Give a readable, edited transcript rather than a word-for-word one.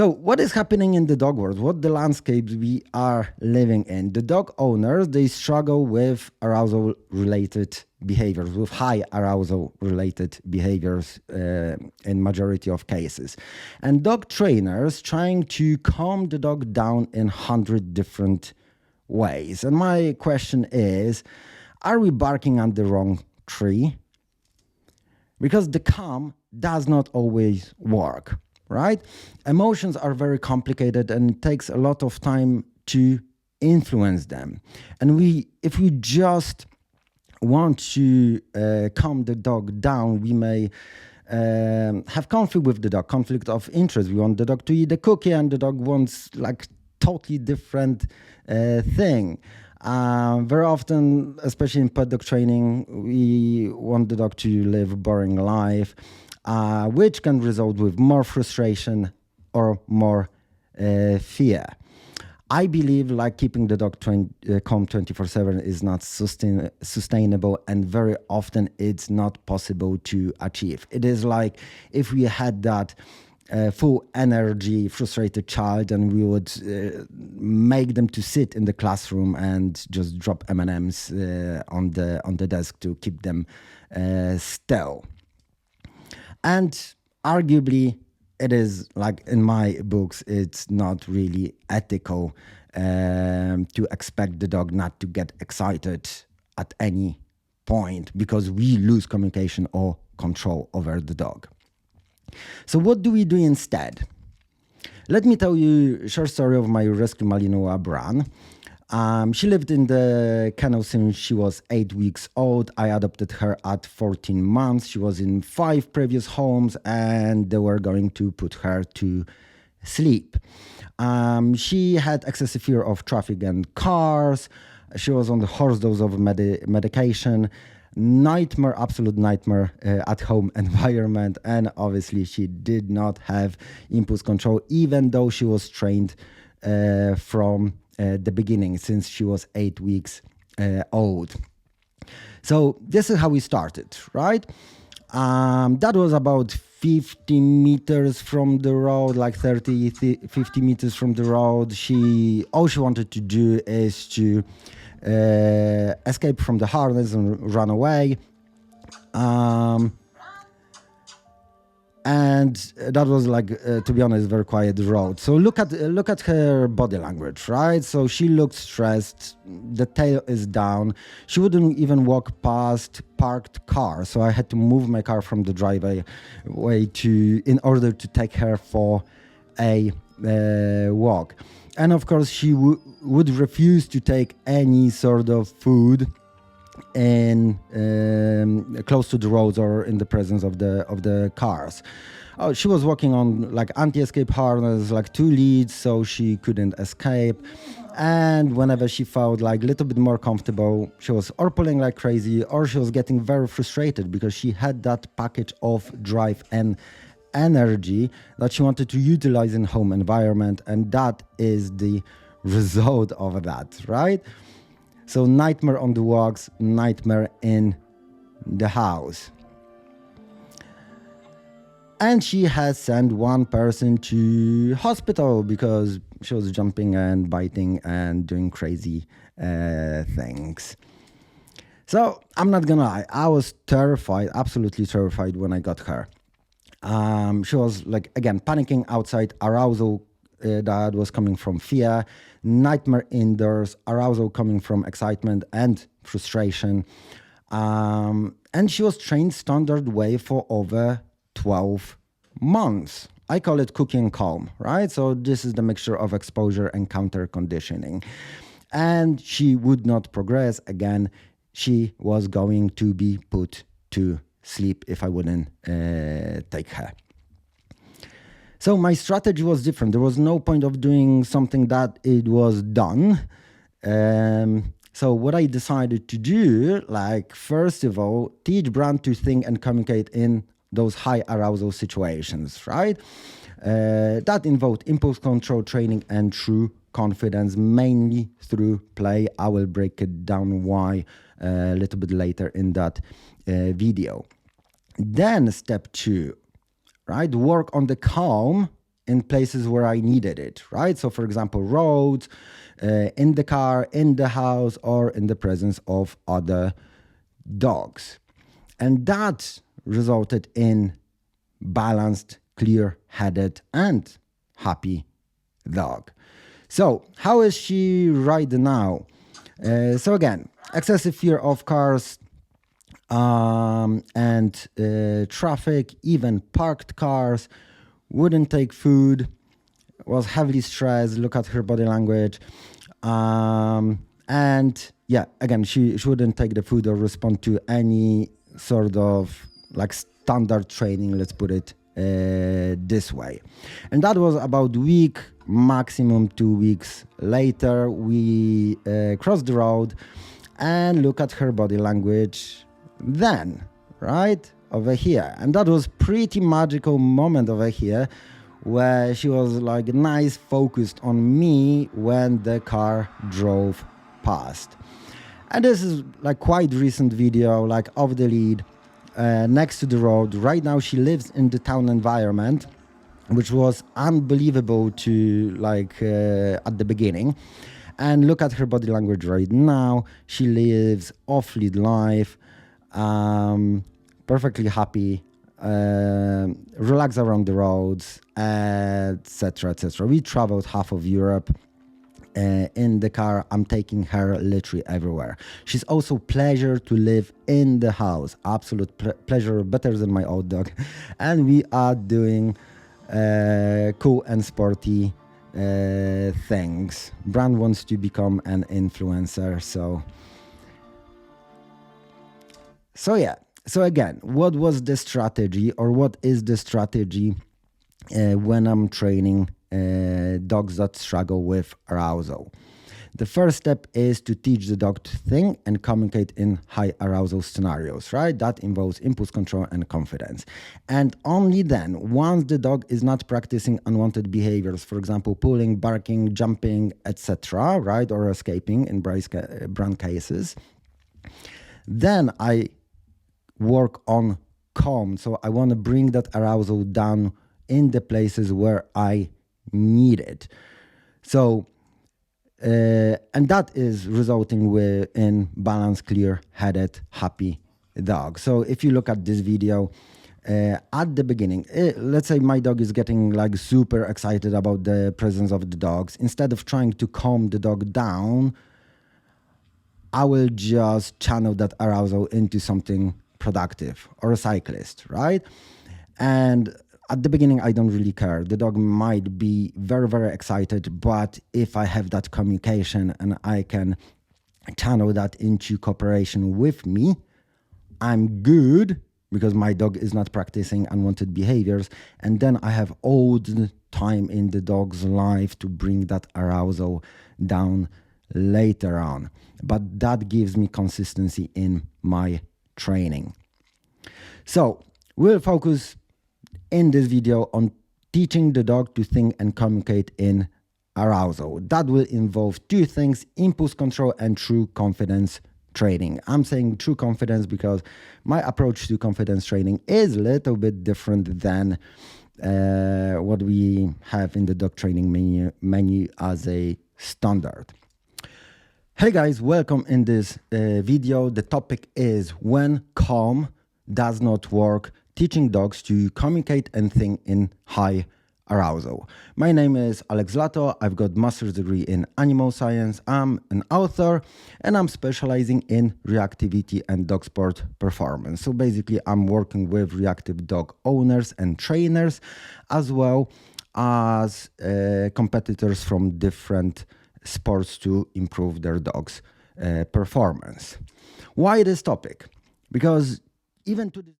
So what is happening in the dog world? What the landscapes we are living in? The dog owners, they struggle with arousal related behaviors, with high arousal related behaviors in majority of cases. And dog trainers trying to calm the dog down in 100 different ways. And my question is, are we barking at the wrong tree? Because the calm does not always work, right? Emotions are very complicated and it takes a lot of time to influence them. And if we just want to calm the dog down, we may have conflict with the dog, conflict of interest. We want the dog to eat a cookie and the dog wants like totally different thing. Very often, especially in pet dog training, we want the dog to live a boring life, which can result with more frustration or more fear. I believe like keeping the dog calm 24/7 is not sustainable, and very often it's not possible to achieve. It is like if we had that full energy, frustrated child, and we would make them to sit in the classroom and just drop M&Ms on the desk to keep them still. And arguably, it is like in my books, it's not really ethical to expect the dog not to get excited at any point because we lose communication or control over the dog. So what do we do instead? Let me tell you a short story of my rescue Malinois Bran. She lived in the kennel since she was 8 weeks old. I adopted her at 14 months. She was in 5 previous homes and they were going to put her to sleep. She had excessive fear of traffic and cars. She was on the horse dose of medication. Nightmare, absolute nightmare at home environment, and obviously she did not have impulse control, even though she was trained from the beginning since she was 8 weeks old. So this is how we started, right? That was about 50 meters from the road, like 50 meters from the road. All she wanted to do is to escape from the harness and run away. And that was like, to be honest, very quiet road. So look at her body language, right? So she looked stressed. The tail is down. She wouldn't even walk past parked cars. So I had to move my car from the driveway in order to take her for a walk. And of course, she would refuse to take any sort of food in close to the roads or in the presence of the cars. She was walking on like anti-escape harness, like 2 leads, so she couldn't escape. And whenever she felt like a little bit more comfortable, she was or pulling like crazy, or she was getting very frustrated because she had that package of drive and energy that she wanted to utilize in home environment, and that is the result of that, right? So nightmare on the walks, nightmare in the house. And she has sent one person to hospital because she was jumping and biting and doing crazy things. So I'm not gonna lie, I was terrified, absolutely terrified when I got her. She was like, again, panicking outside, arousal that was coming from fear, nightmare indoors, arousal coming from excitement and frustration. And she was trained standard way for over 12 months. I call it cookie and calm, right? So this is the mixture of exposure and counter conditioning. And she would not progress. Again, she was going to be put to sleep if I wouldn't take her. So my strategy was different. There was no point of doing something that it was done. So what I decided to do, like, first of all, teach Bran to think and communicate in those high arousal situations, right? That involved impulse control training and true confidence, mainly through play. I will break it down why a little bit later in that video. Then step 2, right? Work on the calm in places where I needed it, right? So for example, roads, in the car, in the house, or in the presence of other dogs. And that resulted in balanced, clear-headed, and happy dog. So how is she right now? So again, excessive fear of cars and traffic, even parked cars, wouldn't take food, was heavily stressed. Look at her body language. And yeah, again, she wouldn't take the food or respond to any sort of like standard training, let's put it this way. And that was about week, maximum 2 weeks later. We crossed the road and look at her body language then, right over here. And that was pretty magical moment over here where she was like nice focused on me when the car drove past. And this is like quite recent video, like off the lead, next to the road. Right now she lives in the town environment, which was unbelievable to like at the beginning. And look at her body language right now. She lives off-lead life, perfectly happy, relax around the roads, etc., etc. We traveled half of Europe in the car. I'm taking her literally everywhere. She's also pleasure to live in the house. Absolute pleasure, better than my old dog. And we are doing cool and sporty things. Brand wants to become an influencer, so yeah. So again, what was the strategy, or what is the strategy when I'm training dogs that struggle with arousal? The first step is to teach the dog to think and communicate in high arousal scenarios, right? That involves impulse control and confidence. And only then, once the dog is not practicing unwanted behaviors, for example, pulling, barking, jumping, etc., right, or escaping in brand cases, then I work on calm. So I want to bring that arousal down in the places where I need it. So and that is resulting in balanced, clear-headed, happy dog. So if you look at this video, at the beginning, let's say my dog is getting like super excited about the presence of the dogs. Instead of trying to calm the dog down, I will just channel that arousal into something productive, or a cyclist, right? And at the beginning, I don't really care. The dog might be very, very excited, but if I have that communication and I can channel that into cooperation with me, I'm good, because my dog is not practicing unwanted behaviors. And then I have all the time in the dog's life to bring that arousal down later on. But that gives me consistency in my training. So we'll focus in this video on teaching the dog to think and communicate in arousal. That will involve two things: impulse control and true confidence training. I'm saying true confidence because my approach to confidence training is a little bit different than what we have in the dog training menu as a standard. Hey guys, welcome in this video. The topic is when calm does not work, teaching dogs to communicate and think in high arousal. My name is Alex Lato. I've got master's degree in animal science. I'm an author and I'm specializing in reactivity and dog sport performance. So basically I'm working with reactive dog owners and trainers, as well as competitors from different sports to improve their dogs' performance. Why this topic? Because even to